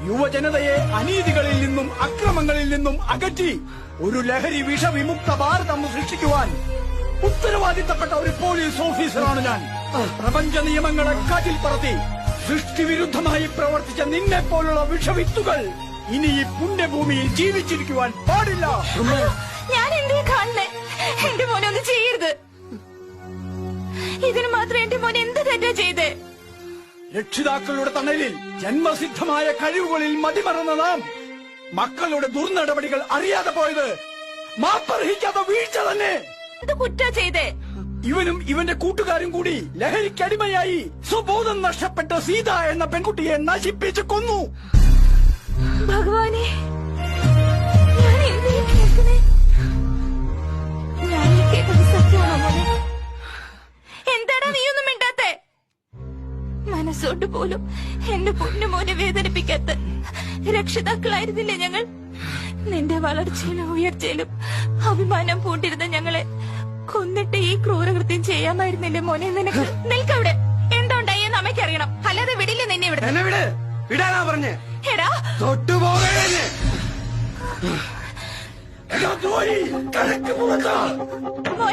യുവജനതയെ അനീതികളിൽ നിന്നും അക്രമങ്ങളിൽ നിന്നും അകറ്റി ഒരു ലഹരി വിഷവിമുക്ത ഭാരതം സൃഷ്ടിക്കുവാൻ ഉത്തരവാദിത്തപ്പെട്ട ഒരു പോലീസ് ഓഫീസറാണ് ഞാൻ. പ്രപഞ്ച നിയമങ്ങളെ കാറ്റിൽ പറത്തി സൃഷ്ടിവിരുദ്ധമായി പ്രവർത്തിച്ച നിന്നെ പോലുള്ള വിഷവിത്തുകൾ ഇനി ഈ പുണ്യഭൂമിയിൽ ജീവിച്ചിരിക്കുവാൻ പാടില്ല. ഞാൻ എന്തേ കാണുന്നേ? എന്റെ മോനെ ഒന്നും ചെയ്യരുത്. ഇതിന് മാത്രം എന്റെ മോനെ എന്ത് തെറ്റാ ചെയ്തേ? രക്ഷിതാക്കളുടെ തണലിൽ ജന്മസിദ്ധമായ കഴിവുകളിൽ മതിമറന്ന നാം മക്കളുടെ ദുർനടപടികൾ അറിയാതെ പോയത് മാപ്പർഹിക്കാത്ത വീഴ്ച തന്നെ. എന്ത് കുറ്റാ ചെയ്തേ? ഇവനും ഇവന്റെ കൂട്ടുകാരും കൂടി ലഹരിക്കടിമയായി സ്വബോധം നഷ്ടപ്പെട്ട സീത എന്ന പെൺകുട്ടിയെ നശിപ്പിച്ച് കൊന്നു. ഭഗവാനെ, ഞാൻ എന്തിനാ കേൾക്കുന്നേ? ഞാൻ കേട്ടത് സത്യമാണോ മോനെ? എന്താടാ നീയൊന്നും മിണ്ടാത്തെ? മനസ്സോട്ട് പോലും എന്റെ പൊന്നുമോനെ വേദനിപ്പിക്കാത്ത രക്ഷിതാക്കളായിരുന്നില്ലേ ഞങ്ങൾ? നിന്റെ വളർച്ചയിലും ഉയർച്ചയിലും അഭിമാനം പൂണ്ടിരുന്ന ഞങ്ങളെ കൊന്നിട്ട് ഈ ക്രൂരകൃത്യം ചെയ്യാമായിരുന്നില്ലേ മോനെ നിനക്ക്? നിൽക്കവിടെ. എന്തുണ്ടായെന്ന് അമ്മയ്ക്കറിയണം, അല്ലാതെ വിടില്ല നിന്നെ ഇവിടെ. എന്നെ വിട്, വിടാനാ പറഞ്ഞേ. എടാ തൊട്ടുപോകേ.